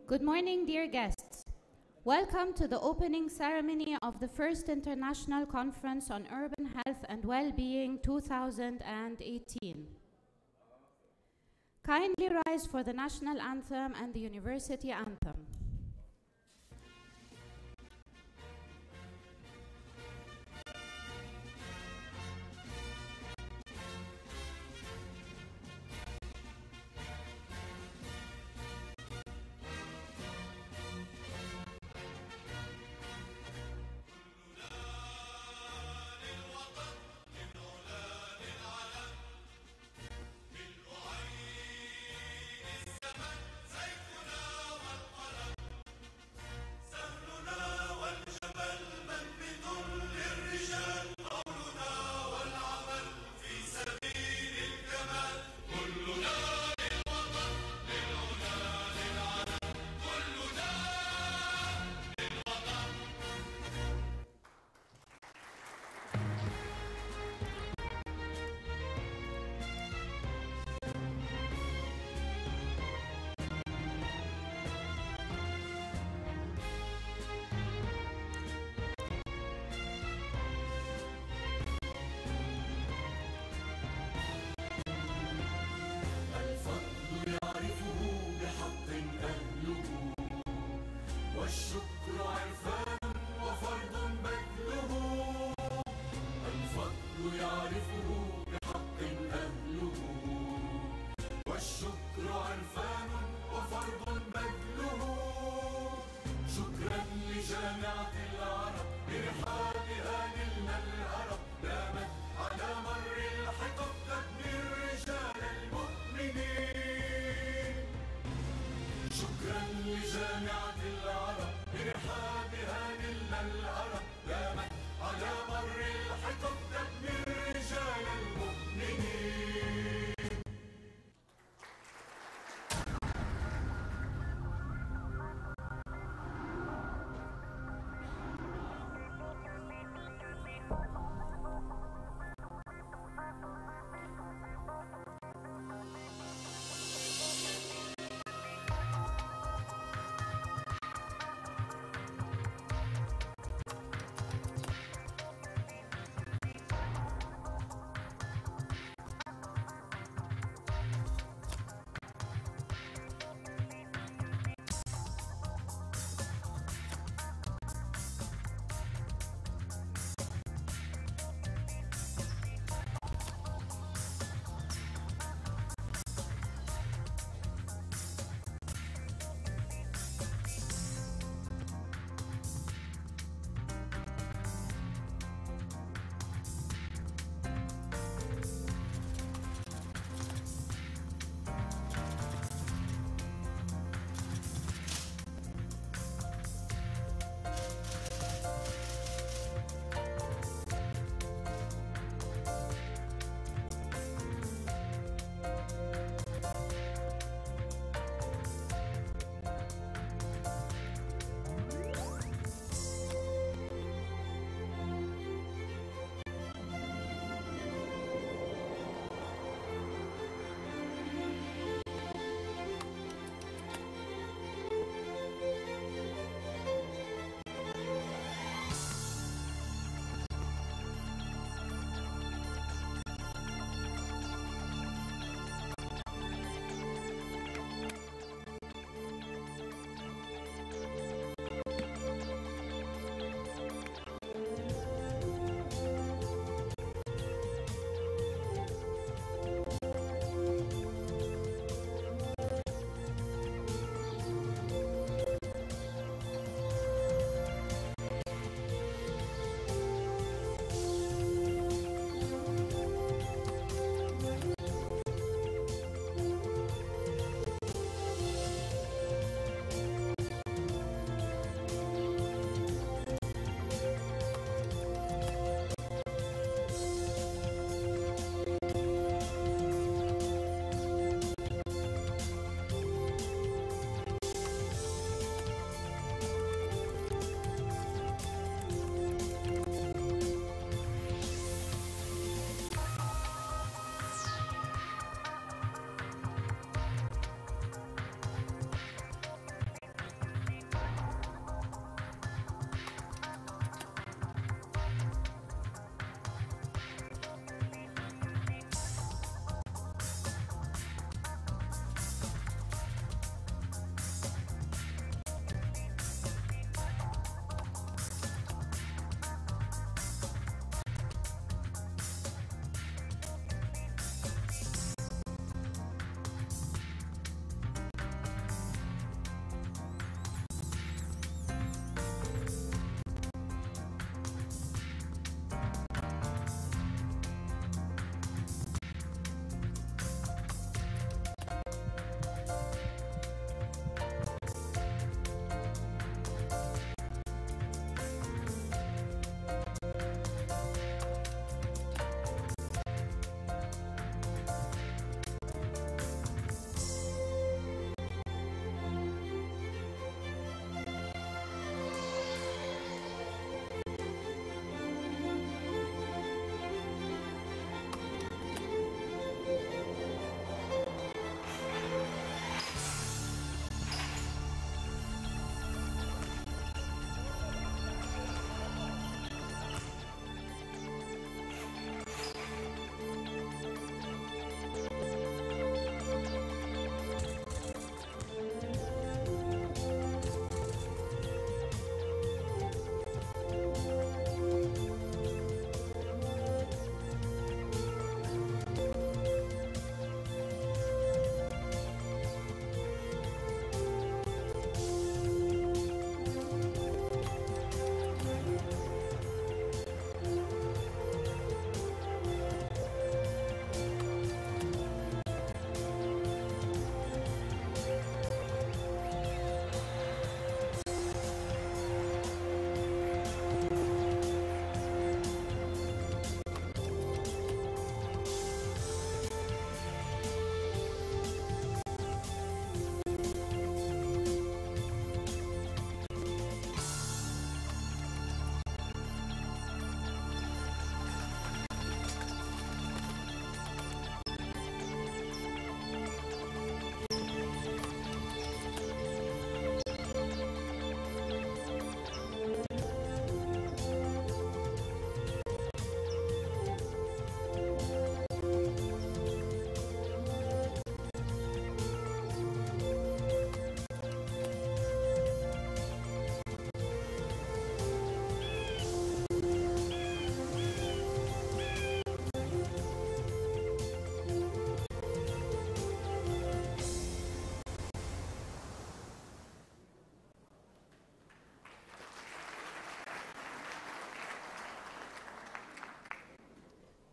Good morning, dear guests. Welcome to the opening ceremony of the first International Conference on Urban Health and Wellbeing 2018. Kindly rise for the national anthem and the university anthem.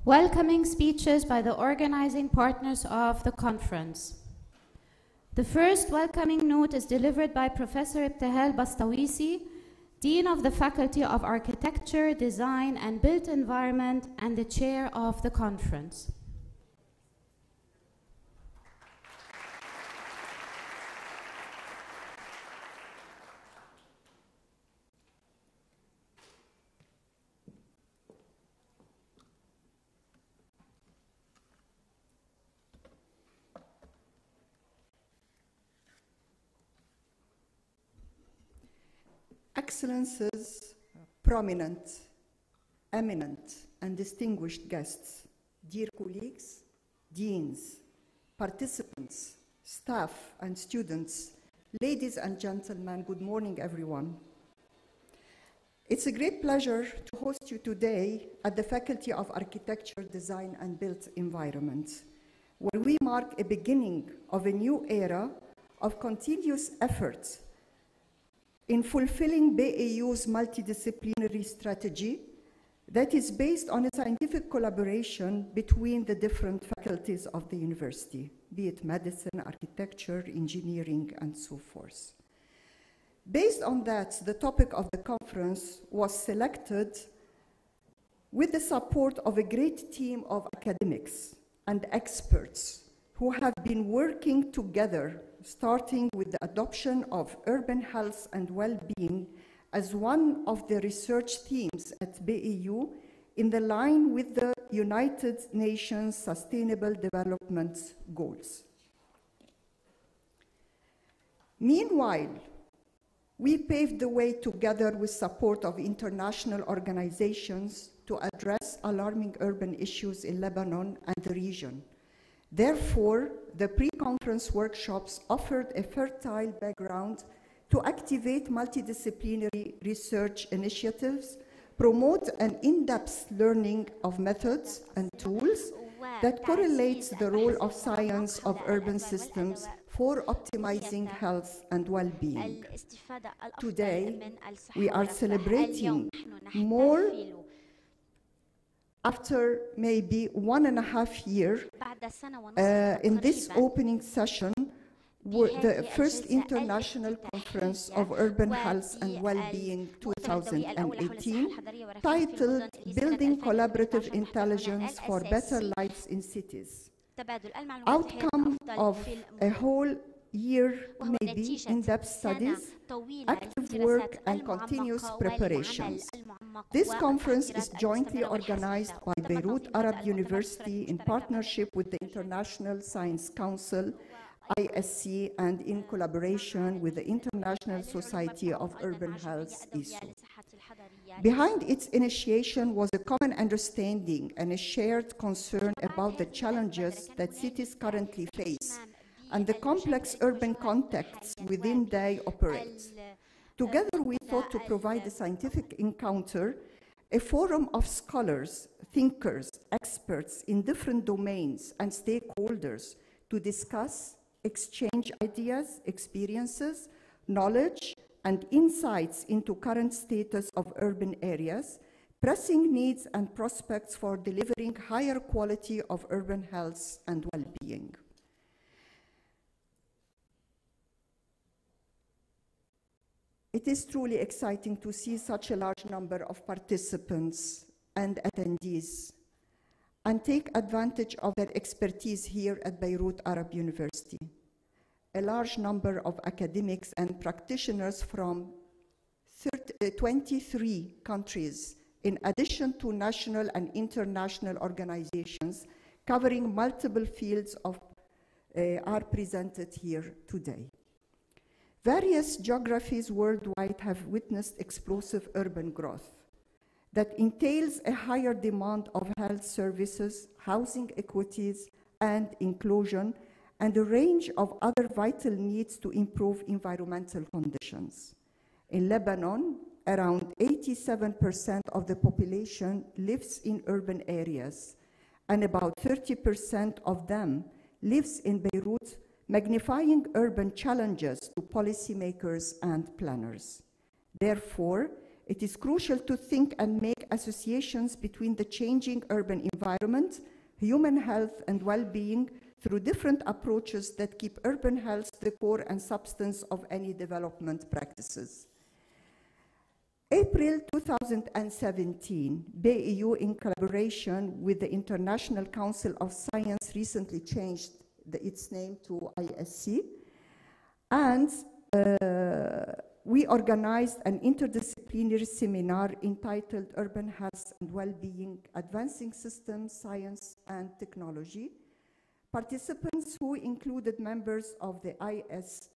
Welcoming speeches by the organizing partners of the conference. The first welcoming note is delivered by Professor Ibtihal Bastawisi, Dean of the Faculty of Architecture, Design and Built Environment and the Chair of the conference. Excellences, prominent, eminent, and distinguished guests, dear colleagues, deans, participants, staff, and students, ladies and gentlemen, good morning, everyone. It's a great pleasure to host you today at the Faculty of Architecture, Design, and Built Environment, where we mark a beginning of a new era of continuous efforts in fulfilling BAU's multidisciplinary strategy that is based on a scientific collaboration between the different faculties of the university, be it medicine, architecture, engineering, and so forth. Based on that, the topic of the conference was selected with the support of a great team of academics and experts who have been working together, starting with the adoption of urban health and well-being as one of the research themes at BAU in the line with the United Nations Sustainable Development Goals. Meanwhile, we paved the way together with support of international organizations to address alarming urban issues in Lebanon and the region. Therefore, the pre-conference workshops offered a fertile background to activate multidisciplinary research initiatives, promote an in-depth learning of methods and tools that correlates the role of science of urban systems for optimizing health and well-being. Today, we are celebrating more after maybe 1.5 years in this opening session, the first international conference of urban health and well-being 2018, titled Building Collaborative Intelligence for Better Lives in Cities. Outcome of a whole year, maybe in-depth studies, active work, and continuous preparations. This conference is jointly organized by Beirut Arab University in partnership with the International Science Council, ISC, and in collaboration with the International Society of Urban Health, ISO. Behind its initiation was a common understanding and a shared concern about the challenges that cities currently face and the complex urban contexts within they operate. Together, we thought to provide a scientific encounter, a forum of scholars, thinkers, experts in different domains, and stakeholders to discuss, exchange ideas, experiences, knowledge, and insights into current status of urban areas, pressing needs and prospects for delivering higher quality of urban health and well-being. It is truly exciting to see such a large number of participants and attendees and take advantage of their expertise here at Beirut Arab University. A large number of academics and practitioners from 23 countries, in addition to national and international organizations covering multiple fields are presented here today. Various geographies worldwide have witnessed explosive urban growth that entails a higher demand of health services, housing equities and inclusion, and a range of other vital needs to improve environmental conditions. In Lebanon, around 87% of the population lives in urban areas, and about 30% of them lives in Beirut, magnifying urban challenges to policymakers and planners. Therefore, it is crucial to think and make associations between the changing urban environment environment, human health and well-being through different approaches that keep urban health the core and substance of any development practices. April 2017, BEU, in collaboration with the International Council of Science, recently changed its name to ISC, and we organized an interdisciplinary seminar entitled Urban Health and Wellbeing, Advancing Systems, Science and Technology. Participants who included members of the ISIC,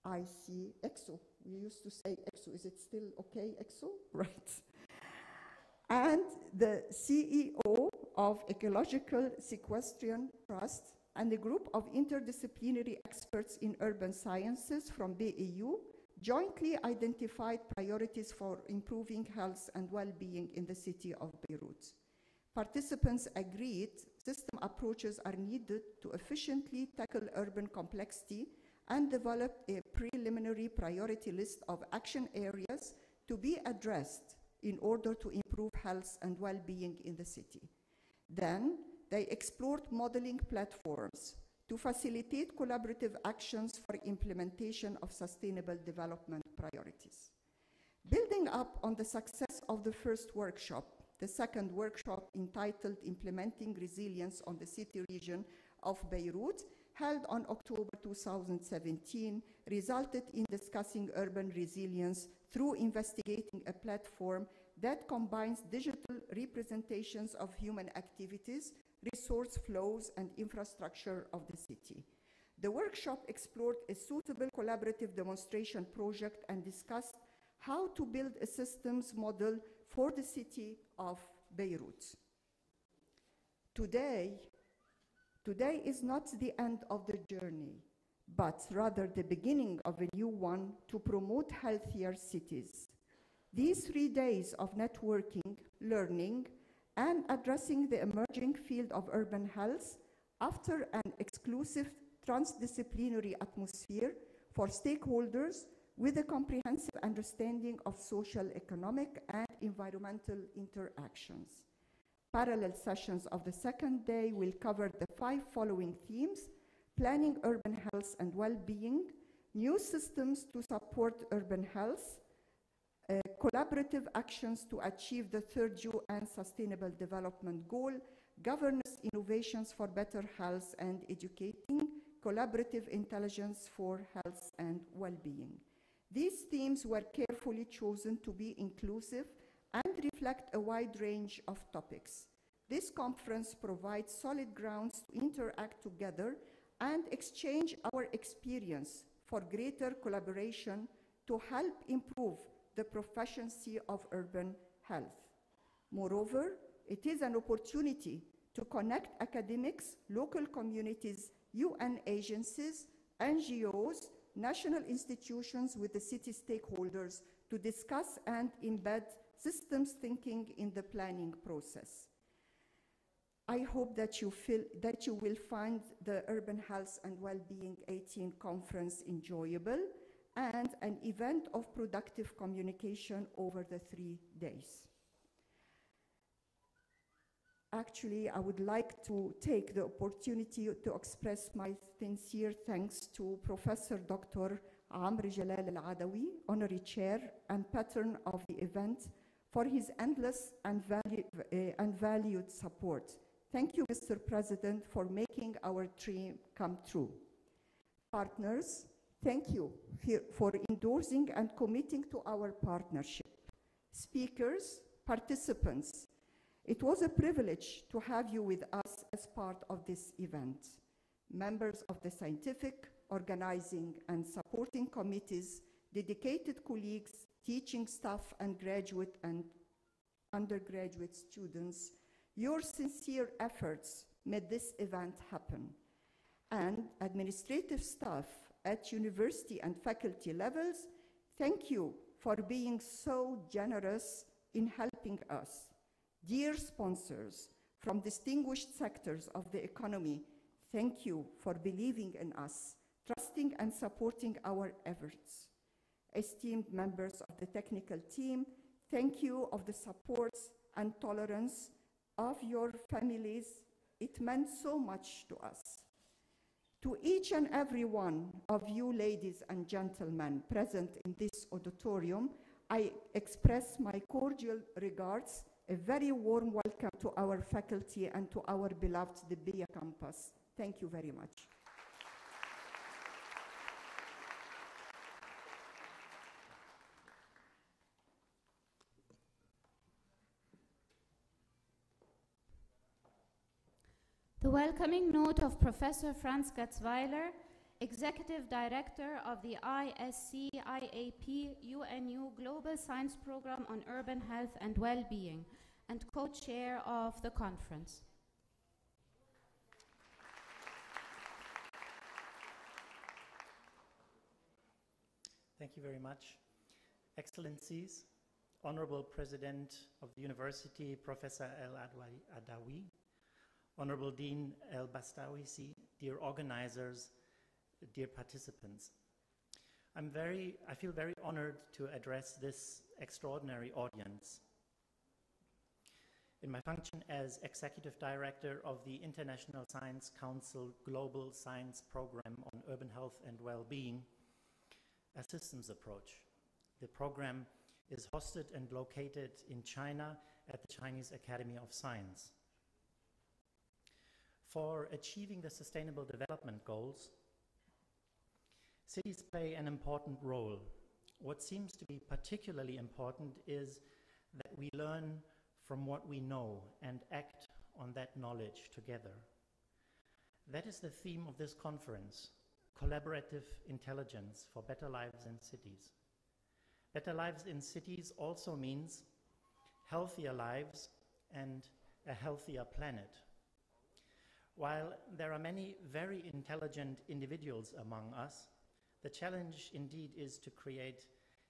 EXO, we used to say EXO, is it still okay, EXO? Right. And the CEO of Ecological Sequestrian Trust, and a group of interdisciplinary experts in urban sciences from BEU jointly identified priorities for improving health and well-being in the city of Beirut. Participants agreed system approaches are needed to efficiently tackle urban complexity and developed a preliminary priority list of action areas to be addressed in order to improve health and well-being in the city. Then, they explored modeling platforms to facilitate collaborative actions for implementation of sustainable development priorities. Building up on the success of the first workshop, the second workshop, entitled Implementing Resilience on the City Region of Beirut, held on October 2017, resulted in discussing urban resilience through investigating a platform that combines digital representations of human activities, resource flows, and infrastructure of the city. The workshop explored a suitable collaborative demonstration project and discussed how to build a systems model for the city of Beirut. Today is not the end of the journey, but rather the beginning of a new one to promote healthier cities. These 3 days of networking, learning, and addressing the emerging field of urban health after an exclusive transdisciplinary atmosphere for stakeholders with a comprehensive understanding of social, economic, and environmental interactions. Parallel sessions of the second day will cover the 5 following themes: planning urban health and well-being, new systems to support urban health, collaborative actions to achieve the 3rd UN Sustainable Development Goal, governance innovations for better health and educating, collaborative intelligence for health and well-being. These themes were carefully chosen to be inclusive and reflect a wide range of topics. This conference provides solid grounds to interact together and exchange our experience for greater collaboration to help improve the proficiency of urban health. Moreover, it is an opportunity to connect academics, local communities, UN agencies, NGOs, national institutions with the city stakeholders to discuss and embed systems thinking in the planning process. I hope that you will find the Urban Health and Wellbeing 18 conference enjoyable and an event of productive communication over the 3 days. Actually, I would like to take the opportunity to express my sincere thanks to Professor Dr. Amr Jalal Al-Adawi, Honorary Chair and Patron of the event, for his endless and valued support. Thank you, Mr. President, for making our dream come true. Partners, thank you for endorsing and committing to our partnership. Speakers, participants, it was a privilege to have you with us as part of this event. Members of the scientific, organizing, and supporting committees, dedicated colleagues, teaching staff, and graduate and undergraduate students, your sincere efforts made this event happen. And administrative staff at university and faculty levels, thank you for being so generous in helping us. Dear sponsors from distinguished sectors of the economy, thank you for believing in us, trusting and supporting our efforts. Esteemed members of the technical team, thank you for the support and tolerance of your families. It meant so much to us. To each and every one of you, ladies and gentlemen, present in this auditorium, I express my cordial regards, a very warm welcome to our faculty and to our beloved Dibbiya campus. Thank you very much. The welcoming note of Professor Franz Gatzweiler, Executive Director of the ISC-IAP UNU Global Science Program on Urban Health and Wellbeing, and co-chair of the conference. Thank you very much. Excellencies, Honorable President of the University, Professor El-Adawi, Honorable Dean El-Bastawisi, dear organizers, dear participants. I feel very honored to address this extraordinary audience. In my function as Executive Director of the International Science Council Global Science Program on Urban Health and Wellbeing, a systems approach. The program is hosted and located in China at the Chinese Academy of Science. For achieving the Sustainable Development Goals, cities play an important role. What seems to be particularly important is that we learn from what we know and act on that knowledge together. That is the theme of this conference, collaborative intelligence for better lives in cities. Better lives in cities also means healthier lives and a healthier planet. While there are many very intelligent individuals among us, the challenge indeed is to create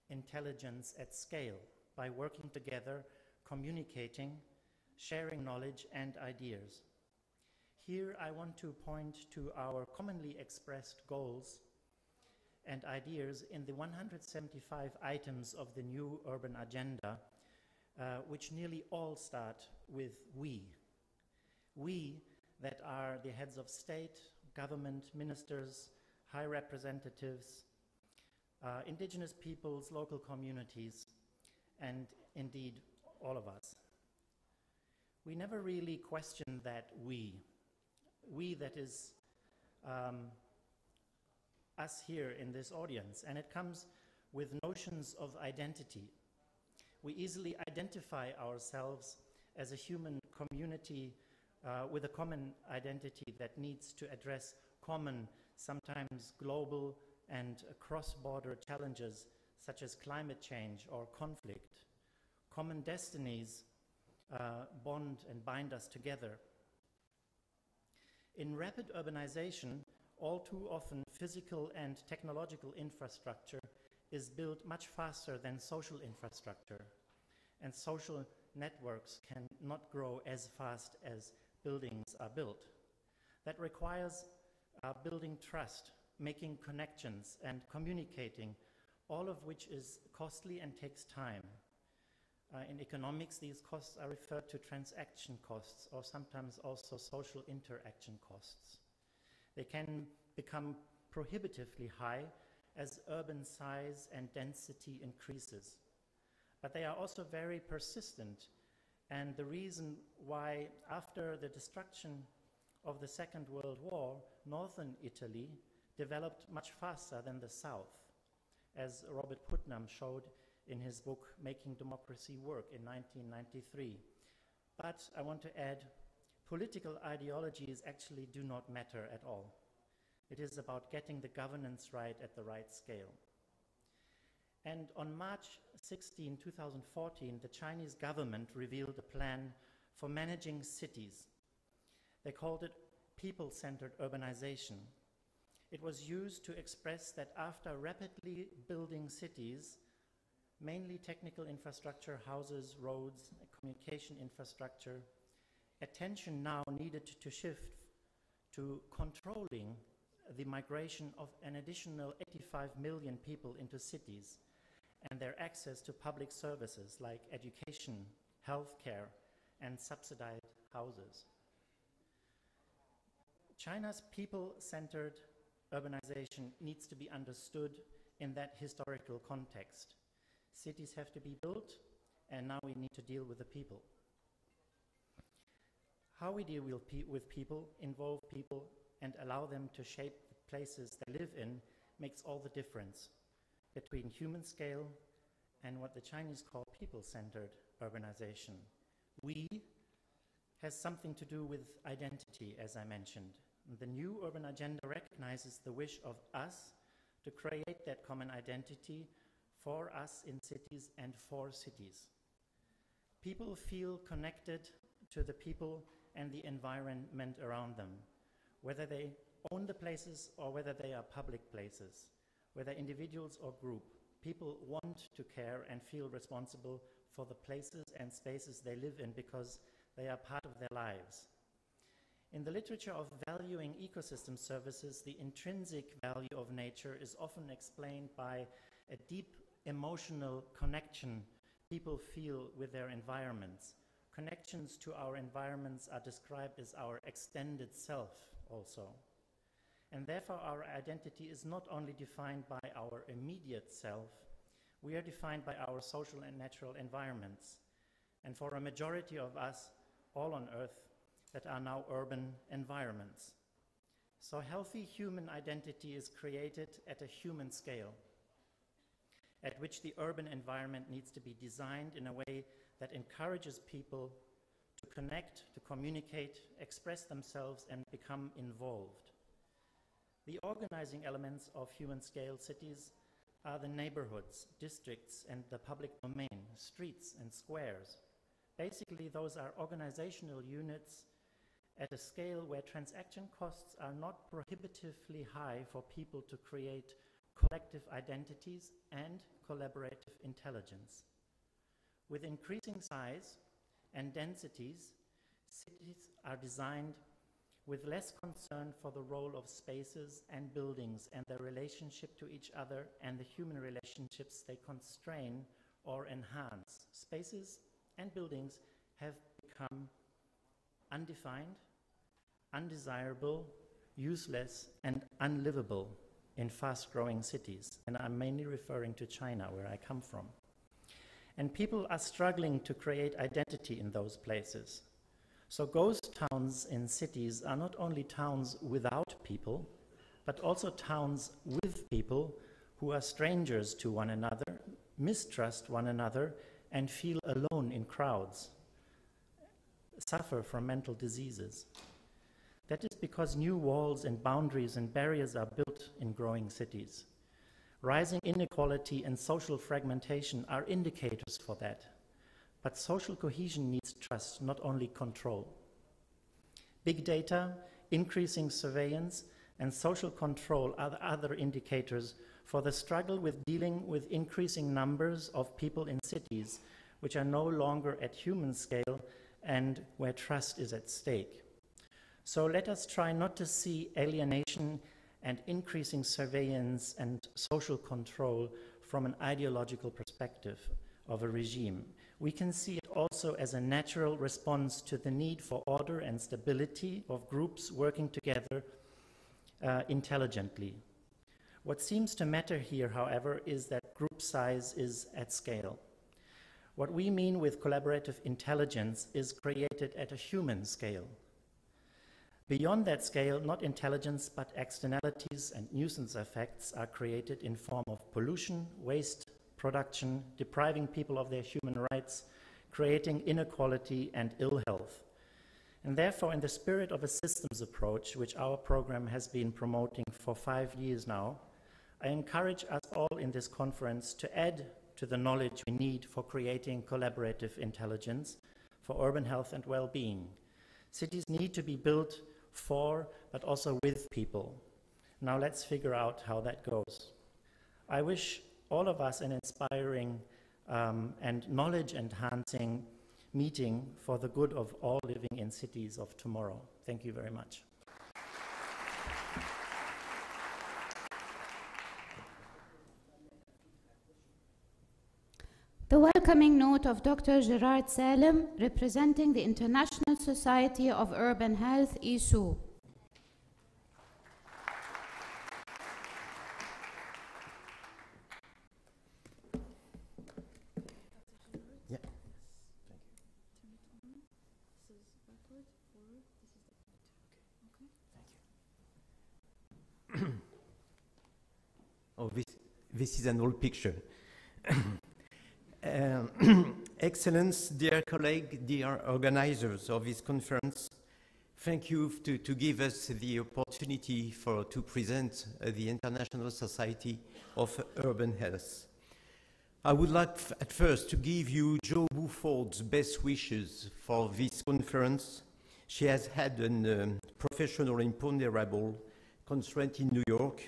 intelligence at scale by working together, communicating, sharing knowledge and ideas. Here I want to point to our commonly expressed goals and ideas in the 175 items of the new urban agenda, which nearly all start with we. We that are the heads of state, government, ministers, high representatives, indigenous peoples, local communities, and indeed all of us. We never really question that we that is us here in this audience, and it comes with notions of identity. We easily identify ourselves as a human community with a common identity that needs to address common, sometimes global and cross-border challenges such as climate change or conflict. Common destinies bond and bind us together. In rapid urbanization, all too often physical and technological infrastructure is built much faster than social infrastructure, and social networks cannot grow as fast as buildings are built. That requires building trust, making connections, and communicating, all of which is costly and takes time. In economics, these costs are referred to transaction costs, or sometimes also social interaction costs. They can become prohibitively high as urban size and density increases. But they are also very persistent, and the reason why, after the destruction of the Second World War, northern Italy developed much faster than the south, as Robert Putnam showed in his book Making Democracy Work in 1993. But I want to add, political ideologies actually do not matter at all. It is about getting the governance right at the right scale. And on March 16, 2014, the Chinese government revealed a plan for managing cities. They called it people-centered urbanization. It was used to express that after rapidly building cities, mainly technical infrastructure, houses, roads, communication infrastructure, attention now needed to shift to controlling the migration of an additional 85 million people into cities and their access to public services like education, healthcare, and subsidized houses. China's people-centered urbanization needs to be understood in that historical context. Cities have to be built, and now we need to deal with the people. How we deal with people, involve people, and allow them to shape the places they live in makes all the difference between human scale and what the Chinese call people-centered urbanization. We has something to do with identity, as I mentioned. The new urban agenda recognizes the wish of us to create that common identity for us in cities and for cities. People feel connected to the people and the environment around them, whether they own the places or whether they are public places, whether individuals or group. People want to care and feel responsible for the places and spaces they live in because they are part of their lives. In the literature of valuing ecosystem services, the intrinsic value of nature is often explained by a deep emotional connection people feel with their environments. Connections to our environments are described as our extended self also. And therefore our identity is not only defined by our immediate self, we are defined by our social and natural environments. And for a majority of us, all on Earth, that are now urban environments. So healthy human identity is created at a human scale, at which the urban environment needs to be designed in a way that encourages people to connect, to communicate, express themselves, and become involved. The organizing elements of human-scale cities are the neighborhoods, districts, and the public domain, streets and squares. Basically, those are organizational units at a scale where transaction costs are not prohibitively high for people to create collective identities and collaborative intelligence. With increasing size and densities, cities are designed with less concern for the role of spaces and buildings and their relationship to each other and the human relationships they constrain or enhance. Spaces and buildings have become undefined, undesirable, useless, and unlivable in fast-growing cities. And I'm mainly referring to China, where I come from. And people are struggling to create identity in those places. So ghost towns in cities are not only towns without people, but also towns with people who are strangers to one another, mistrust one another, and feel alone in crowds, suffer from mental diseases. That is because new walls and boundaries and barriers are built in growing cities. Rising inequality and social fragmentation are indicators for that. But social cohesion needs trust, not only control. Big data, increasing surveillance, and social control are the other indicators for the struggle with dealing with increasing numbers of people in cities, which are no longer at human scale and where trust is at stake. So let us try not to see alienation and increasing surveillance and social control from an ideological perspective of a regime. We can see it also as a natural response to the need for order and stability of groups working together intelligently. What seems to matter here, however, is that group size is at scale. What we mean with collaborative intelligence is created at a human scale. Beyond that scale, not intelligence, but externalities and nuisance effects are created in form of pollution, waste, production, depriving people of their human rights, creating inequality and ill health. And therefore, in the spirit of a systems approach, which our program has been promoting for 5 years now, I encourage us all in this conference to add to the knowledge we need for creating collaborative intelligence for urban health and well-being. Cities need to be built for, but also with people. Now let's figure out how that goes. I wish all of us an inspiring and knowledge-enhancing meeting for the good of all living in cities of tomorrow. Thank you very much. The welcoming note of Dr. Gerard Salem, representing the International Society of Urban Health, ISU. Oh, this is an old picture. Excellence, dear colleague, dear organizers of this conference, thank you to give us the opportunity to present the International Society of Urban Health. I would like at first to give you Jo Buford's best wishes for this conference. She has had a professional imponderable constraint in New York.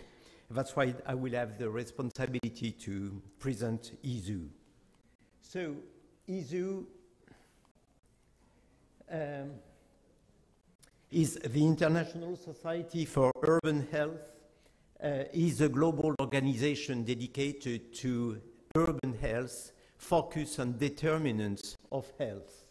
That's why I will have the responsibility to present ISU. So, ISU is the International Society for Urban Health, is a global organization dedicated to urban health, focus on determinants of health.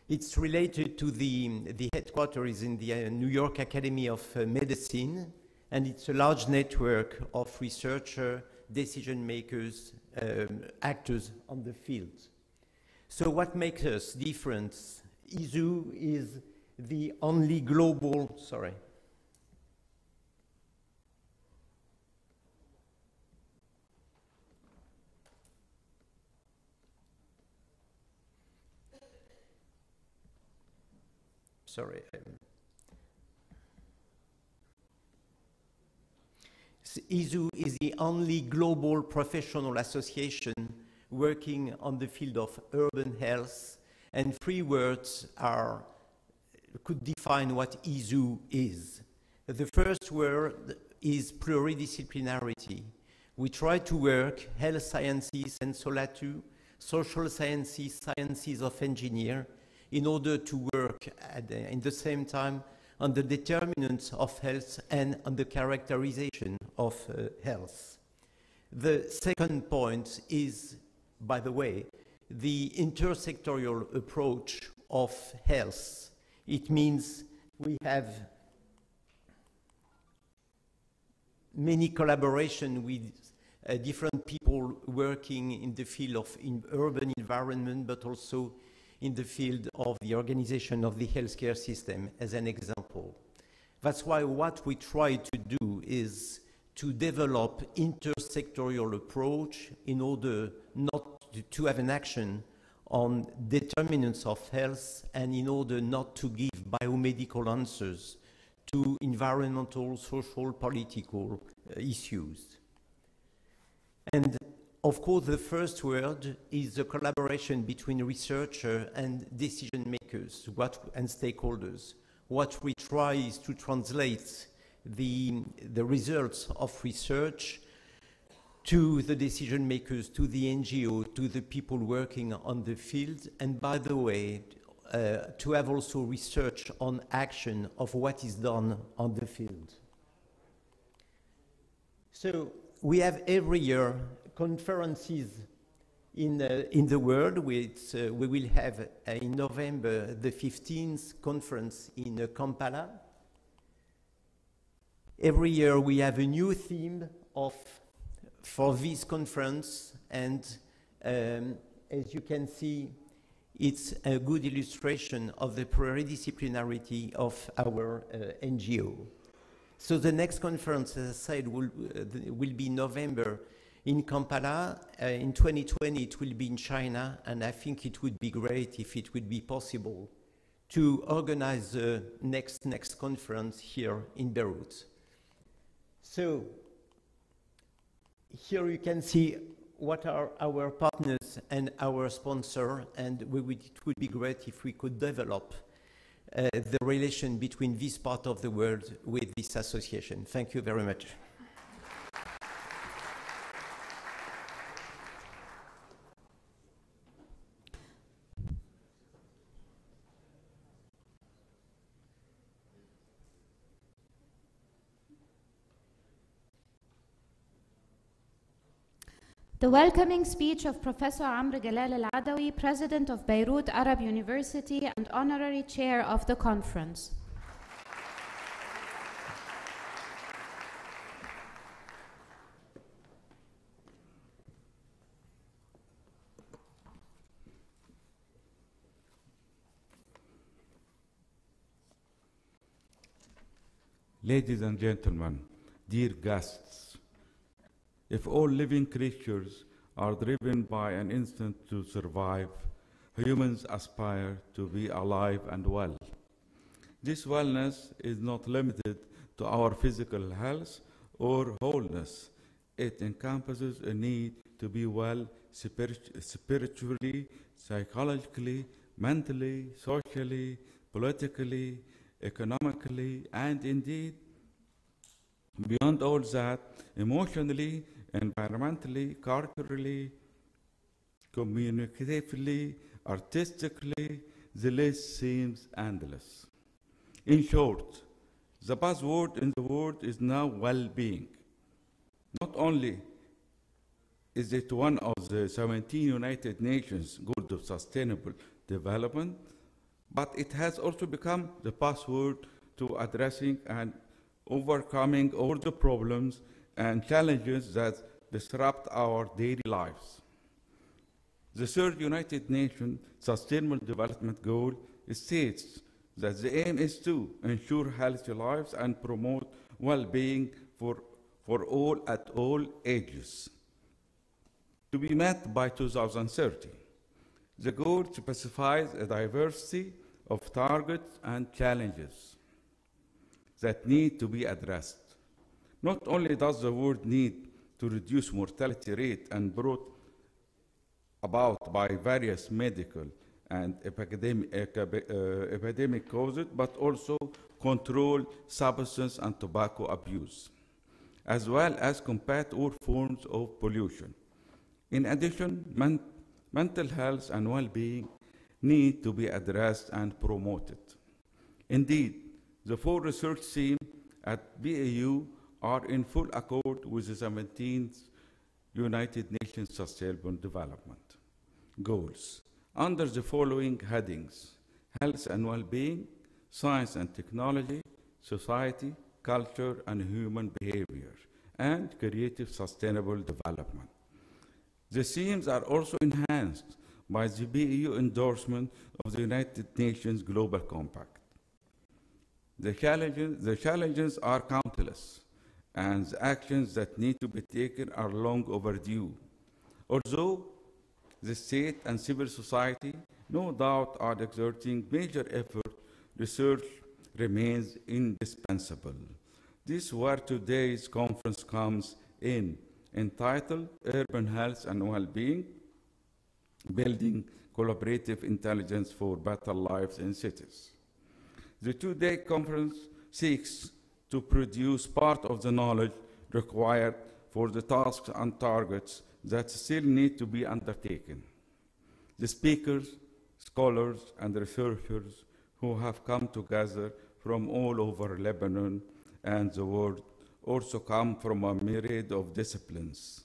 It's related to the headquarters in the New York Academy of Medicine, and it's a large network of researchers, decision makers, actors on the field. So what makes us different? ISU is the only global, ISU is the only global professional association working on the field of urban health, and three words could define what ISU is. The first word is pluridisciplinarity. We try to work health sciences and SOLATU, social sciences, sciences of engineer, in order to work in the same time on the determinants of health and on the characterization of health. The second point is, by the way, the intersectorial approach of health. It means we have many collaboration with different people working in the field of urban environment, but also in the field of the organization of the healthcare system, as an example. That's why what we try to do is to develop intersectorial approach in order not to have an action on determinants of health, and in order not to give biomedical answers to environmental, social, political issues. And of course, the first word is the collaboration between researchers and decision makers and stakeholders. What we try is to translate the results of research to the decision makers, to the NGO, to the people working on the field, and by the way, to have also research on action of what is done on the field. So we have every year conferences in the world. We will have in November the 15th conference in Kampala. Every year we have a new theme for this conference, and as you can see, it's a good illustration of the pluridisciplinarity of our NGO. So the next conference, as I said, will be in November in Kampala. In 2020, it will be in China, and I think it would be great if it would be possible to organize the next conference here in Beirut. So here you can see what are our partners and our sponsor, and it would be great if we could develop the relation between this part of the world with this association. Thank you very much. The welcoming speech of Professor Amr Jalal Al-Adawi, President of Beirut Arab University and Honorary Chair of the conference. Ladies and gentlemen, dear guests, if all living creatures are driven by an instinct to survive, humans aspire to be alive and well. This wellness is not limited to our physical health or wholeness. It encompasses a need to be well spiritually, psychologically, mentally, socially, politically, economically, and indeed, beyond all that, emotionally, environmentally, culturally, communicatively, artistically, the list seems endless. In short, the buzzword in the world is now well-being. Not only is it one of the 17 United Nations Goals of Sustainable Development, but it has also become the password to addressing and overcoming all the problems and challenges that disrupt our daily lives. The third United Nations Sustainable Development Goal states that the aim is to ensure healthy lives and promote well-being for all at all ages, to be met by 2030. The goal specifies a diversity of targets and challenges that need to be addressed. Not only does the world need to reduce mortality rate and brought about by various medical and epidemic causes, but also control substance and tobacco abuse, as well as combat all forms of pollution. In addition, mental health and well-being need to be addressed and promoted. Indeed, the 4 research themes at BAU are in full accord with the 17th United Nations Sustainable Development Goals under the following headings: health and well-being, science and technology, society, culture and human behavior, and creative sustainable development. The themes are also enhanced by the BAU endorsement of the United Nations Global Compact. The challenges are countless, and the actions that need to be taken are long overdue. Although the state and civil society no doubt are exerting major effort, research remains indispensable. This is where today's conference comes in, entitled Urban Health and Wellbeing, Building Collaborative Intelligence for Better Lives in Cities. The two-day conference seeks to produce part of the knowledge required for the tasks and targets that still need to be undertaken. The speakers, scholars, and researchers who have come together from all over Lebanon and the world also come from a myriad of disciplines.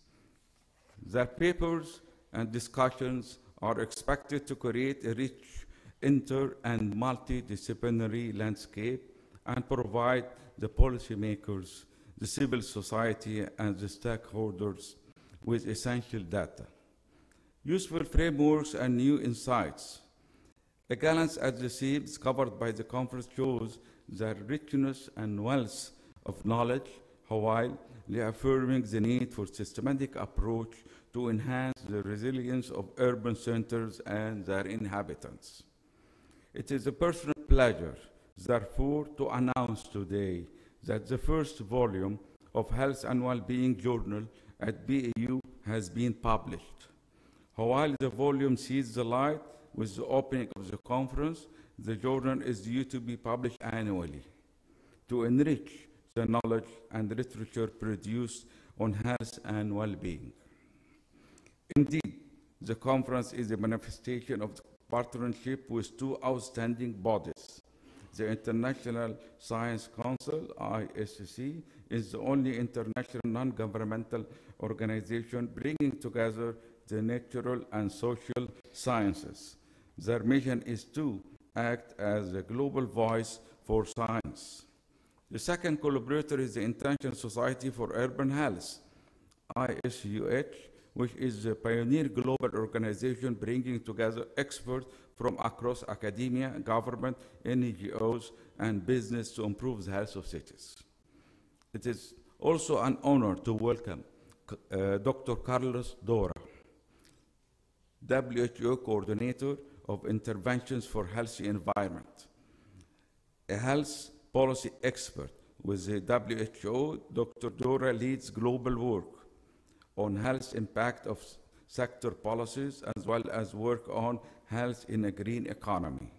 Their papers and discussions are expected to create a rich inter- and multidisciplinary landscape and provide the policymakers, the civil society, and the stakeholders with essential data, useful frameworks, and new insights. A glance at the themes covered by the conference shows the richness and wealth of knowledge, while reaffirming the need for systematic approach to enhance the resilience of urban centers and their inhabitants. It is a personal pleasure, therefore, to announce today that the first volume of Health and Wellbeing Journal at BAU has been published. While the volume sees the light with the opening of the conference, the journal is due to be published annually to enrich the knowledge and literature produced on health and well-being. Indeed, the conference is a manifestation of the partnership with two outstanding bodies, The International Science Council, ISCC, is the only international non-governmental organization bringing together the natural and social sciences. Their mission is to act as a global voice for science. The second collaborator is the International Society for Urban Health, ISUH, which is a pioneer global organization bringing together experts from across academia, government, NGOs, and business to improve the health of cities. It is also an honor to welcome Dr. Carlos Dora, WHO Coordinator of Interventions for Healthy Environment, a health policy expert with the WHO. Dr. Dora leads global work on health impact of sector policies, as well as work on health in a green economy.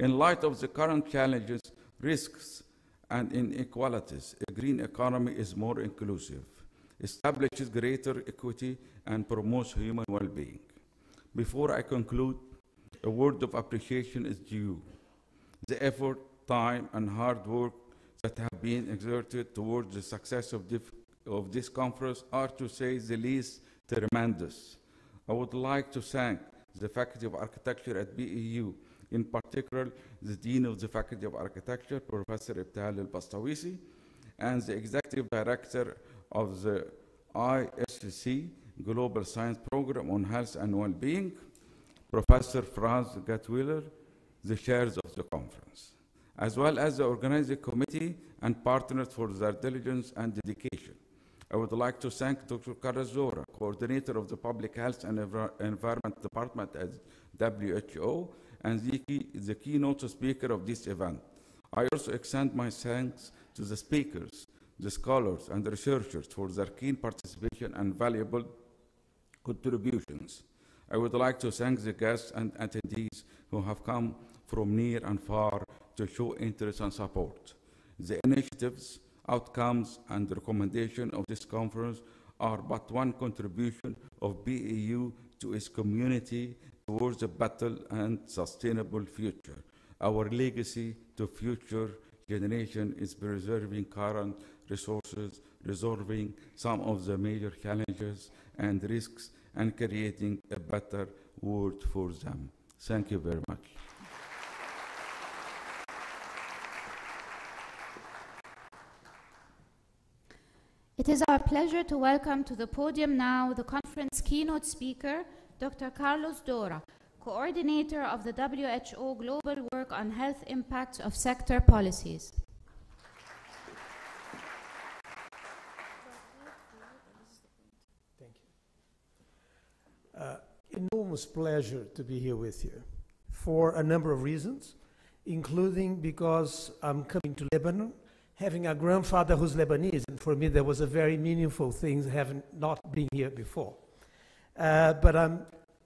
In light of the current challenges, risks, and inequalities, a green economy is more inclusive, establishes greater equity, and promotes human well-being. Before I conclude, a word of appreciation is due. The effort, time, and hard work that have been exerted towards the success of this conference are, to say the least, tremendous. I would like to thank the Faculty of Architecture at BEU, in particular the Dean of the Faculty of Architecture, Professor Ibtihal al-Bastawisi, and the Executive Director of the ISCC Global Science Program on Health and Well-Being, Professor Franz Gatwiller, the chairs of the conference, as well as the organizing committee and partners for their diligence and dedication. I would like to thank Dr. Carlos Dora, coordinator of the Public Health and Environment Department at WHO, and the keynote speaker of this event. I also extend my thanks to the speakers, the scholars, and the researchers for their keen participation and valuable contributions. I would like to thank the guests and attendees who have come from near and far to show interest and support. The initiatives, outcomes, and recommendations of this conference are but one contribution of BEU to its community towards a better and sustainable future. Our legacy to future generations is preserving current resources, resolving some of the major challenges and risks, and creating a better world for them. Thank you very much. It is our pleasure to welcome to the podium now the conference keynote speaker, Dr. Carlos Dora, coordinator of the WHO Global Work on Health Impacts of Sector Policies. Thank you. Enormous pleasure to be here with you for a number of reasons, including because I'm coming to Lebanon, having a grandfather who's Lebanese, and for me that was a very meaningful thing, having not been here before. But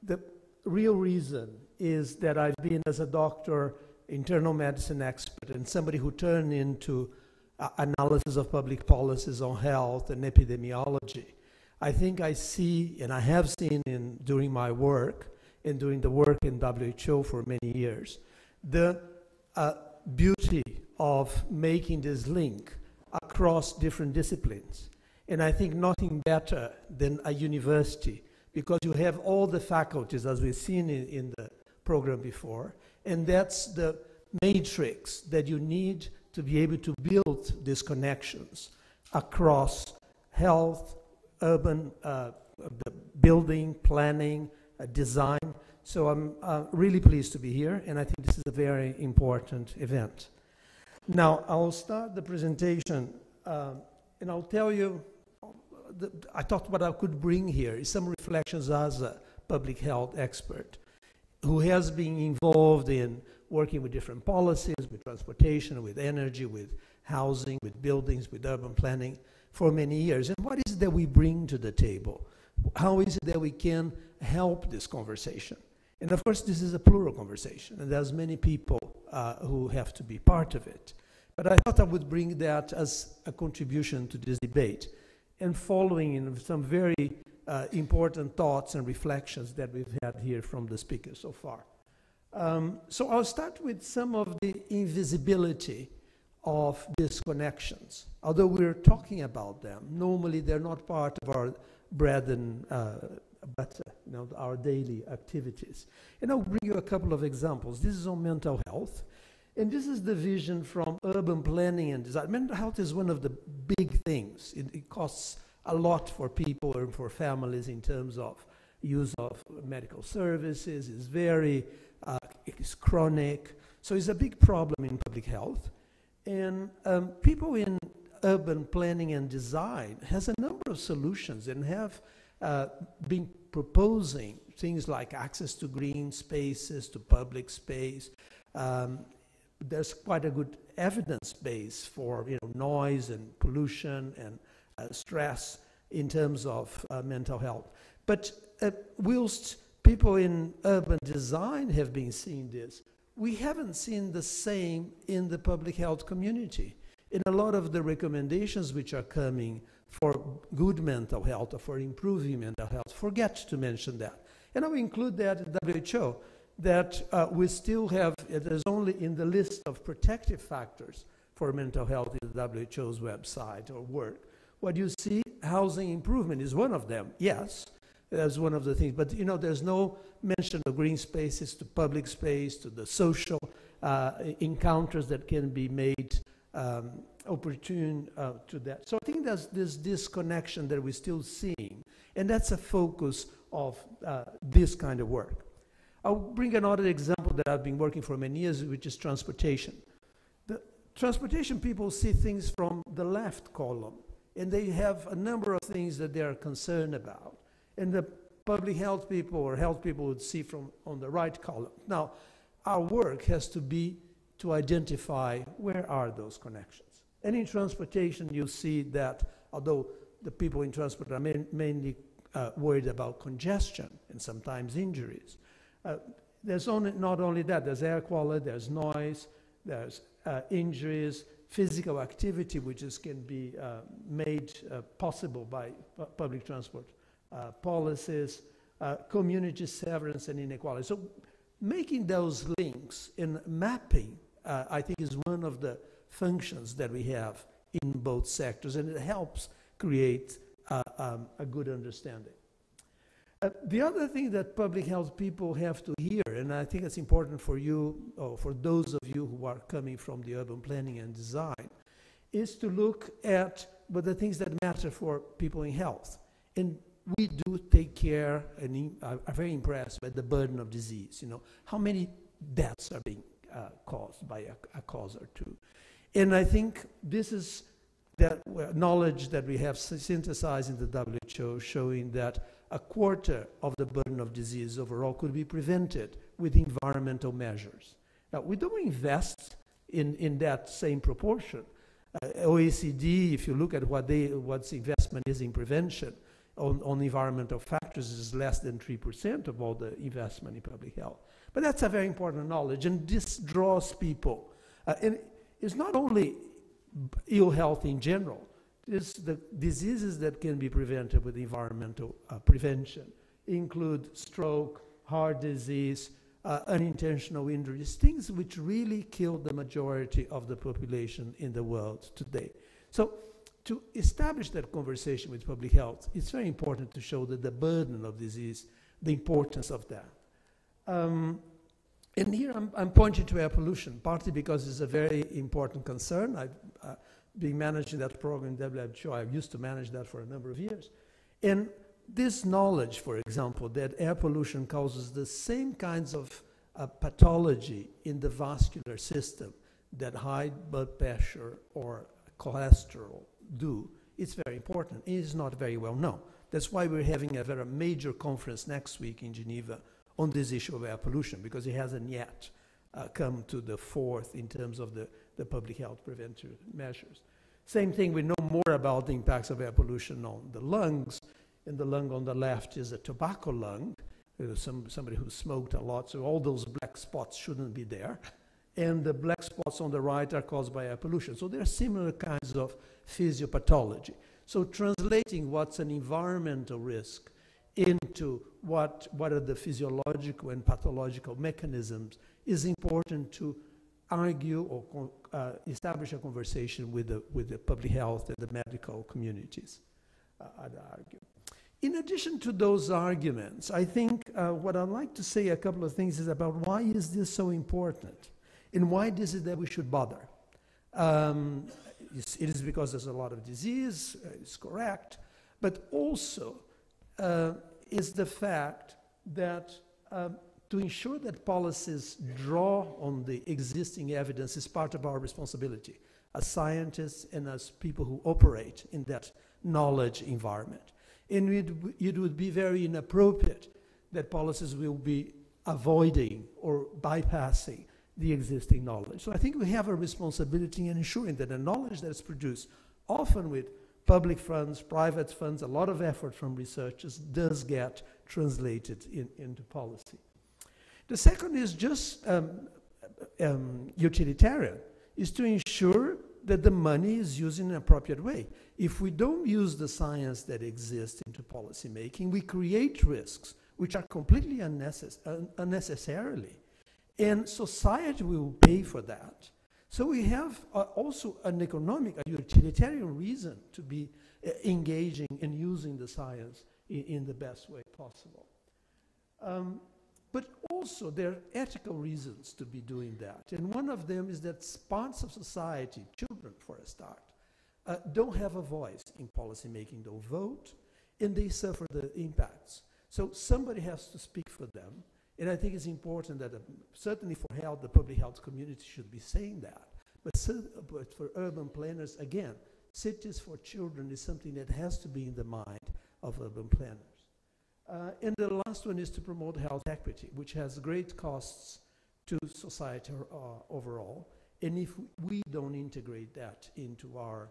the real reason is that I've been, as a doctor, internal medicine expert, and somebody who turned into analysis of public policies on health and epidemiology. I think I see, and I have seen during my work, and during the work in WHO for many years, the beauty of making this link across different disciplines. And I think nothing better than a university, because you have all the faculties, as we've seen in the program before, and that's the matrix that you need to be able to build these connections across health, urban building, planning, design. So I'm really pleased to be here, and I think this is a very important event. Now, I'll start the presentation, and I'll tell you, I thought what I could bring here is some reflections as a public health expert who has been involved in working with different policies, with transportation, with energy, with housing, with buildings, with urban planning for many years. And what is it that we bring to the table? How is it that we can help this conversation? And of course, this is a plural conversation, and there's many people who have to be part of it. But I thought I would bring that as a contribution to this debate, and following in some very important thoughts and reflections that we've had here from the speakers so far. So I'll start with some of the invisibility of these connections. Although we're talking about them, normally they're not part of our bread and butter, our daily activities. And I'll bring you a couple of examples. This is on mental health. And this is the vision from urban planning and design. Mental health is one of the big things. It costs a lot for people and for families in terms of use of medical services. It's very, it's chronic. So it's a big problem in public health. And people in urban planning and design has a number of solutions and have been proposing things like access to green spaces, to public space. There's quite a good evidence base for noise and pollution and stress in terms of mental health. But whilst people in urban design have been seeing this, we haven't seen the same in the public health community. In a lot of the recommendations which are coming for good mental health or for improving mental health, forget to mention that. And I will include that in WHO, that we still have, there's only in the list of protective factors for mental health in the WHO's website or work. What you see, housing improvement is one of them, yes, that's one of the things, but there's no mention of green spaces, to public space, to the social encounters that can be made opportune to that. So I think there's this disconnection that we're still seeing, and that's a focus of this kind of work. I'll bring another example that I've been working for many years, which is transportation. The transportation people see things from the left column, and they have a number of things that they are concerned about. And the public health people or health people would see from on the right column. Now, our work has to be to identify where are those connections. And in transportation, you see that although the people in transport are mainly worried about congestion and sometimes injuries, there's not only that, there's air quality, there's noise, there's injuries, physical activity, which can be made possible by public transport policies, community severance and inequality. So making those links and mapping, I think, is one of the functions that we have in both sectors, and it helps create a good understanding. The other thing that public health people have to hear, and I think it's important for you, or for those of you who are coming from the urban planning and design, is to look at the things that matter for people in health. And we do take care, and are very impressed by the burden of disease. How many deaths are being caused by a cause or two. And I think this is that knowledge that we have synthesized in the WHO, showing that a quarter of the burden of disease overall could be prevented with environmental measures. Now, we don't invest in that same proportion. OECD, if you look at what's investment is in prevention on environmental factors, is less than 3% of all the investment in public health. But that's a very important knowledge, and this draws people. And it's not only ill health in general. It's the diseases that can be prevented with environmental prevention include stroke, heart disease, unintentional injuries, things which really kill the majority of the population in the world today. So to establish that conversation with public health, it's very important to show that the burden of disease, the importance of that. And here I'm pointing to air pollution, partly because it's a very important concern. I've been managing that program in WHO. I used to manage that for a number of years. And this knowledge, for example, that air pollution causes the same kinds of pathology in the vascular system that high blood pressure or cholesterol do, it's very important. It is not very well known. That's why we're having a very major conference next week in Geneva on this issue of air pollution, because it hasn't yet come to the fore in terms of the public health preventive measures. Same thing, we know more about the impacts of air pollution on the lungs. And the lung on the left is a tobacco lung, somebody who smoked a lot, so all those black spots shouldn't be there. And the black spots on the right are caused by air pollution. So there are similar kinds of physiopathology. So translating what's an environmental risk into what are the physiological and pathological mechanisms is important to argue or establish a conversation with the public health and the medical communities. I'd argue. In addition to those arguments, I think what I'd like to say a couple of things is about why is this so important and why is it that we should bother. It is because there's a lot of disease, it's correct, but also is the fact that to ensure that policies draw on the existing evidence is part of our responsibility as scientists and as people who operate in that knowledge environment. And it would be very inappropriate that policies will be avoiding or bypassing the existing knowledge. So I think we have a responsibility in ensuring that the knowledge that is produced, often with public funds, private funds, a lot of effort from researchers, does get translated into policy. The second is just utilitarian, is to ensure that the money is used in an appropriate way. If we don't use the science that exists into policy making, we create risks which are completely unnecessarily. And society will pay for that. So we have also an economic, a utilitarian reason to be engaging and using the science in the best way possible. But also there are ethical reasons to be doing that. And one of them is that parts of society, children for a start, don't have a voice in policy making, don't vote, and they suffer the impacts. So somebody has to speak for them. And I think it's important that certainly for health, the public health community should be saying that. But for urban planners, again, cities for children is something that has to be in the mind of urban planners. And the last one is to promote health equity, which has great costs to society overall. And if we don't integrate that into our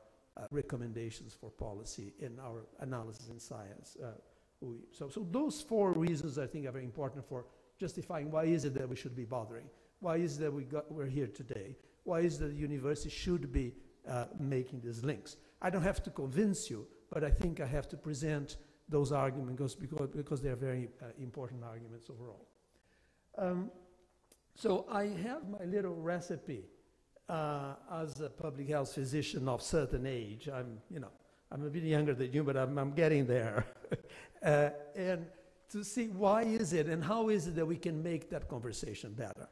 recommendations for policy in our analysis in science, so those four reasons I think are very important for justifying why is it that we should be bothering? Why is it that we're here today? Why is it that the university should be making these links? I don't have to convince you, but I think I have to present those arguments because they're very important arguments overall. So I have my little recipe as a public health physician of certain age. I'm a bit younger than you, but I'm getting there. And to see why is it and how is it that we can make that conversation better.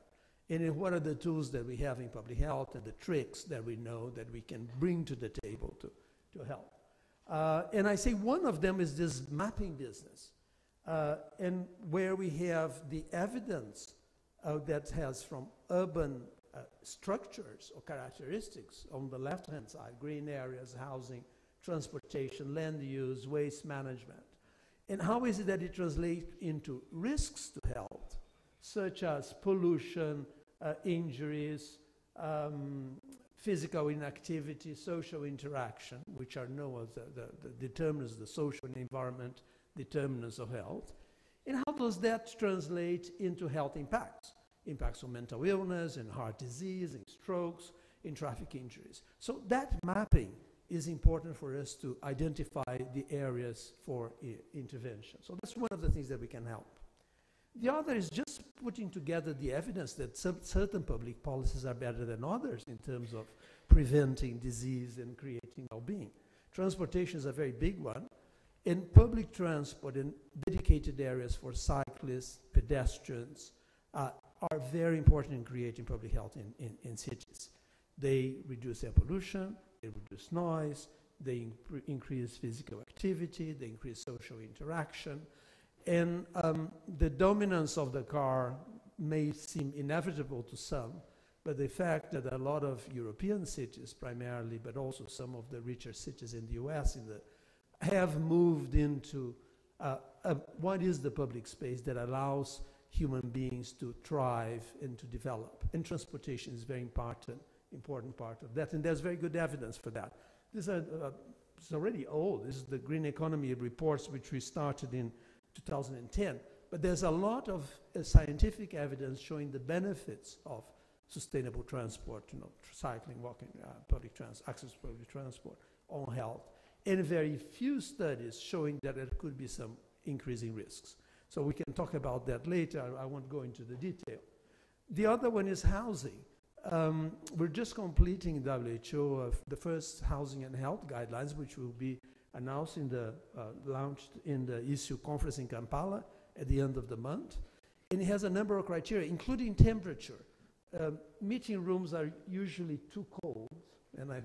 And what are the tools that we have in public health and the tricks that we know that we can bring to the table to help. And I say one of them is this mapping business, and where we have the evidence that has from urban structures or characteristics on the left-hand side, green areas, housing, transportation, land use, waste management. And how is it that it translates into risks to health, such as pollution, injuries, physical inactivity, social interaction, which are known as the determinants of the social and environment determinants of health. And how does that translate into health impacts? Impacts on mental illness, and heart disease, and strokes, and traffic injuries. So that mapping is important for us to identify the areas for intervention. So that's one of the things that we can help. The other is just putting together the evidence that certain public policies are better than others in terms of preventing disease and creating well-being. Transportation is a very big one. And public transport and dedicated areas for cyclists, pedestrians, are very important in creating public health in cities. They reduce air pollution, they reduce noise, they increase physical activity, they increase social interaction. And the dominance of the car may seem inevitable to some, but the fact that a lot of European cities primarily, but also some of the richer cities in the US have moved into what is the public space that allows human beings to thrive and to develop. And transportation is a very important part of that, and there's very good evidence for that. This it's already old. This is the Green Economy reports, which we started in 2010. But there's a lot of scientific evidence showing the benefits of sustainable transport, cycling, walking, access to public transport on health, and very few studies showing that there could be some increasing risks. So we can talk about that later. I won't go into the detail. The other one is housing. We're just completing WHO the first housing and health guidelines, which will be announced in the launched in the issue conference in Kampala at the end of the month. And it has a number of criteria, including temperature. Meeting rooms are usually too cold, and I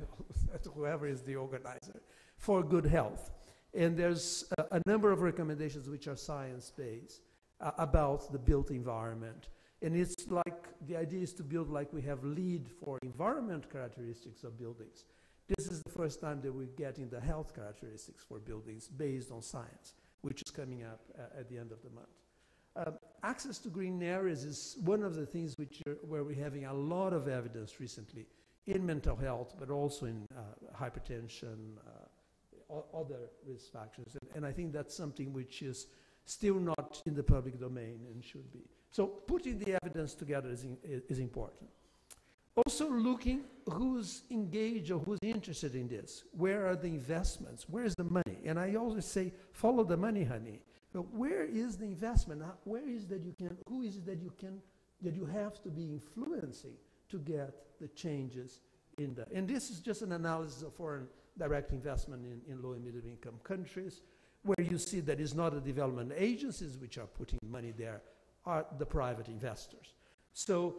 said to whoever is the organizer, for good health. And there's a number of recommendations which are science-based about the built environment. And it's like, the idea is to build like we have LEED for environment characteristics of buildings. This is the first time that we're getting the health characteristics for buildings based on science, which is coming up at the end of the month. Access to green areas is one of the things where we're having a lot of evidence recently in mental health, but also in hypertension, other risk factors. And I think that's something which is still not in the public domain and should be. So putting the evidence together is important. Also looking who's engaged or who's interested in this. Where are the investments? Where is the money? And I always say, follow the money, honey. But where is the investment? Where is that you can, who is it that you have to be influencing to get the changes in the, and this is just an analysis of foreign direct investment in low and middle income countries, where you see that it's not the development agencies which are putting money there, are the private investors. So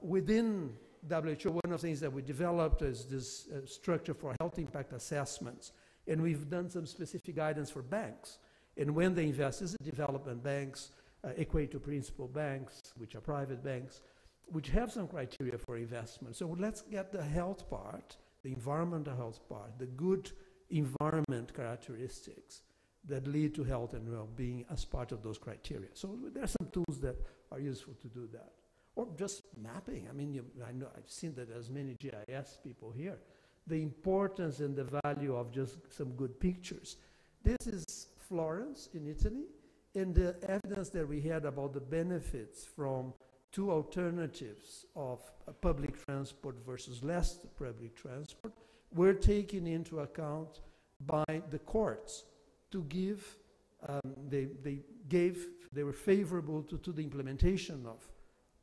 within WHO, one of the things that we developed is this structure for health impact assessments. And we've done some specific guidance for banks. And when they invest, is it development banks, equate to principal banks, which are private banks, which have some criteria for investment. So let's get the health part, the environmental health part, the good environment characteristics that lead to health and well-being as part of those criteria. So there are some tools that are useful to do that. Or just mapping. I mean, I know I've seen that there's many GIS people here. The importance and the value of just some good pictures. This is Florence in Italy, and the evidence that we had about the benefits from two alternatives of public transport versus less public transport were taken into account by the courts to give, they were favorable to the implementation of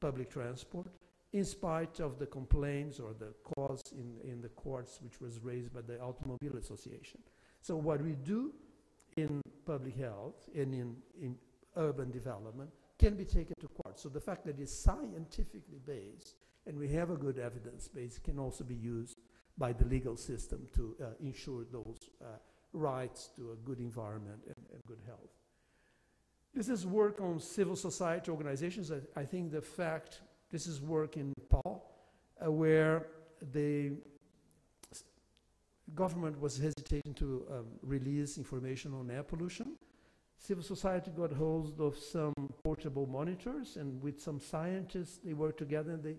public transport in spite of the complaints or the cause in the courts which was raised by the Automobile Association. So what we do in public health and in urban development can be taken to court. So the fact that it's scientifically based and we have a good evidence base can also be used by the legal system to ensure those rights to a good environment and good health. This is work on civil society organizations. I think the fact, this is work in Nepal, where the government was hesitating to release information on air pollution. Civil society got hold of some portable monitors, and with some scientists, they worked together and they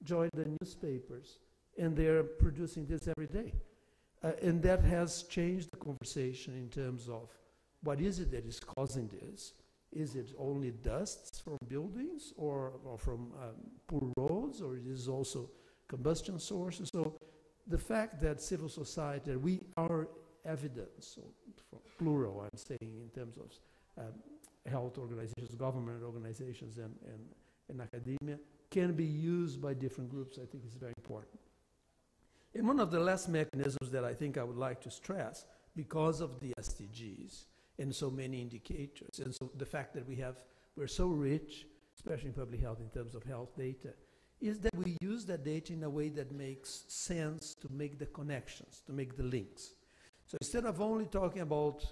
joined the newspapers, and they're producing this every day. And that has changed the conversation in terms of what is it that is causing this? Is it only dust from buildings or from poor roads, or it is also combustion sources? So the fact that civil society, our evidence, or plural I'm saying in terms of health organizations, government organizations, and academia, can be used by different groups, I think is very important. And one of the last mechanisms that I think I would like to stress, because of the SDGs and so many indicators, and so the fact that we're so rich, especially in public health in terms of health data, is that we use that data in a way that makes sense to make the connections, to make the links. So instead of only talking about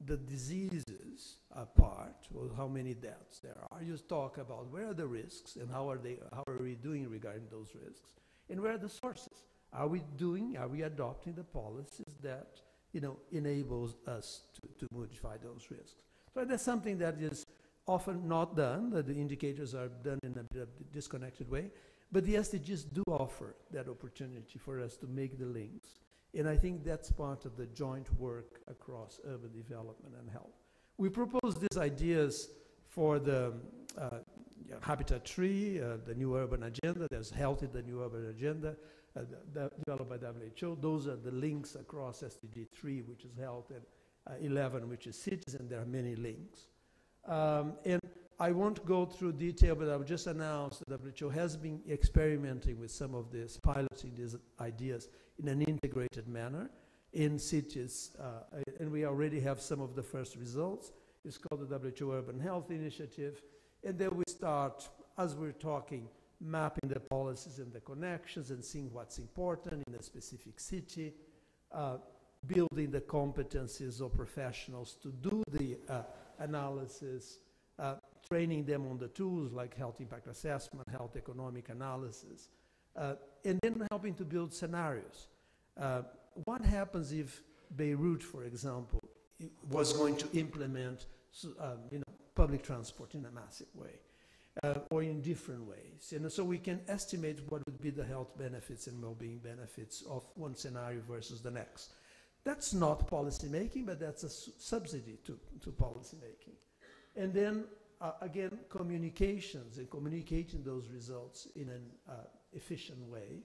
the diseases part, or how many deaths there are, you talk about where are the risks and how are we doing regarding those risks, and where are the sources. Are we adopting the policies that enables us to modify those risks? So that's something that is often not done, that the indicators are done in a bit of a disconnected way, but the SDGs do offer that opportunity for us to make the links. And I think that's part of the joint work across urban development and health. We propose these ideas for the Habitat 3, the New Urban Agenda. There's Health in the New Urban Agenda, developed by WHO. Those are the links across SDG 3, which is health, and 11, which is cities, and there are many links. And I won't go through detail, but I will just announce that WHO has been experimenting with some of these, piloting these ideas in an integrated manner in cities, and we already have some of the first results. It's called the WHO Urban Health Initiative, and then we start, as we're talking, mapping the policies and the connections and seeing what's important in a specific city, building the competencies of professionals to do the analysis, training them on the tools like health impact assessment, health economic analysis, and then helping to build scenarios. What happens if Beirut, for example, was going to implement public transport in a massive way, or in different ways? And so we can estimate what would be the health benefits and well-being benefits of one scenario versus the next. That's not policy making, but that's a subsidy to policy making. And then, again, communications and communicating those results in an efficient way.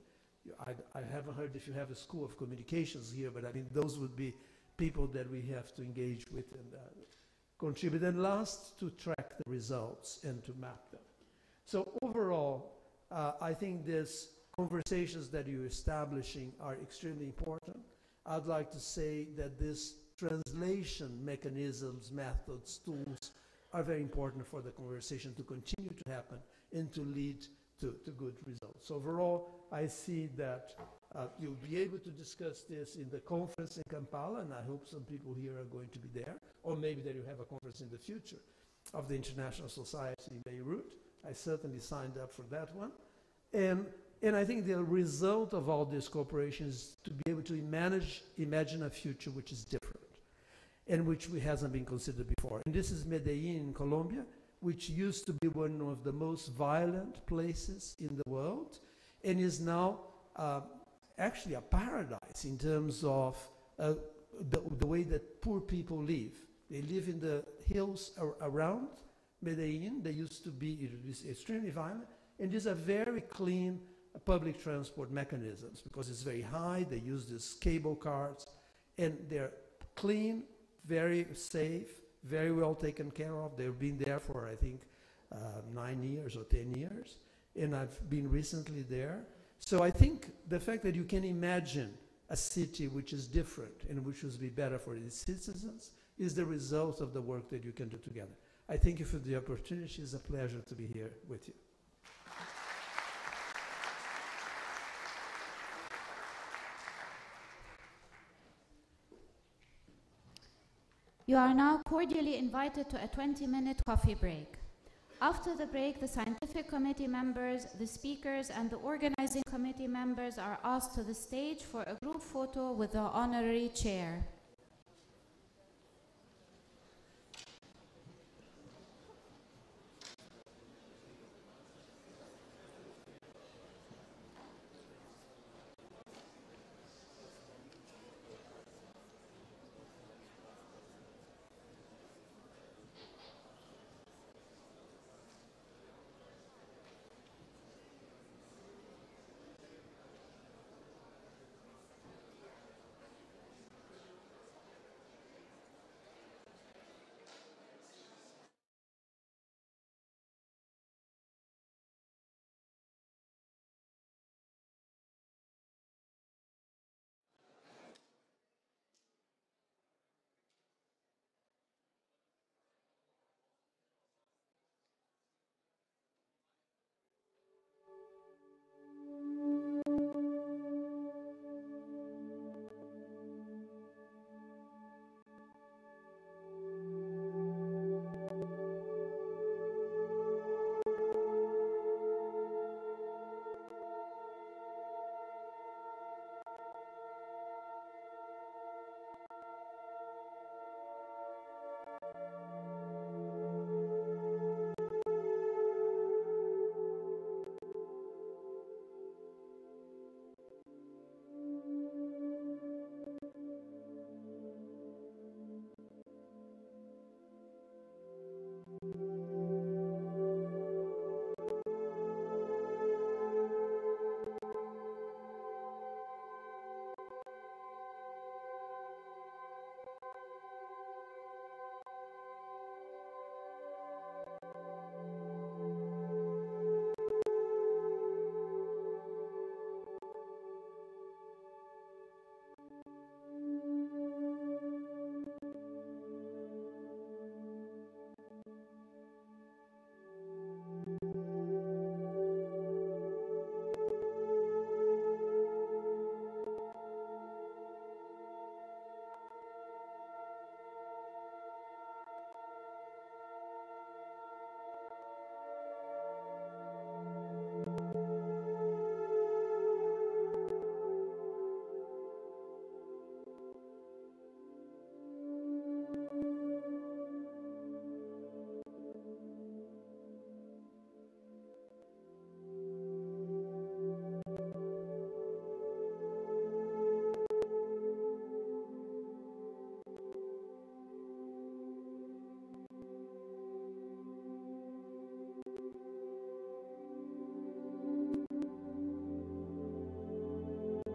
I haven't heard if you have a school of communications here, but I mean, those would be people that we have to engage with and contribute. And last, to track the results and to map them. So overall, I think these conversations that you're establishing are extremely important. I'd like to say that these translation mechanisms, methods, tools are very important for the conversation to continue to happen and to lead to good results. So overall, I see that you'll be able to discuss this in the conference in Kampala, and I hope some people here are going to be there, or maybe that you have a conference in the future of the International Society in Beirut. I certainly signed up for that one. And I think the result of all this cooperation is to be able to imagine a future which is different and which hasn't been considered before. And this is Medellin in Colombia, which used to be one of the most violent places in the world and is now actually a paradise in terms of the way that poor people live. They live in the hills around Medellin. They used to be extremely violent, and these are very clean public transport mechanisms because it's very high. They use these cable cars, and they're clean, very safe, very well taken care of. They've been there for, I think, 9 years or 10 years, and I've been recently there. So I think the fact that you can imagine a city which is different and which will be better for its citizens is the result of the work that you can do together. I thank you for the opportunity. It's a pleasure to be here with you. You are now cordially invited to a 20-minute coffee break. After the break, the scientific committee members, the speakers, and the organizing committee members are asked to the stage for a group photo with the honorary chair.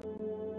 you.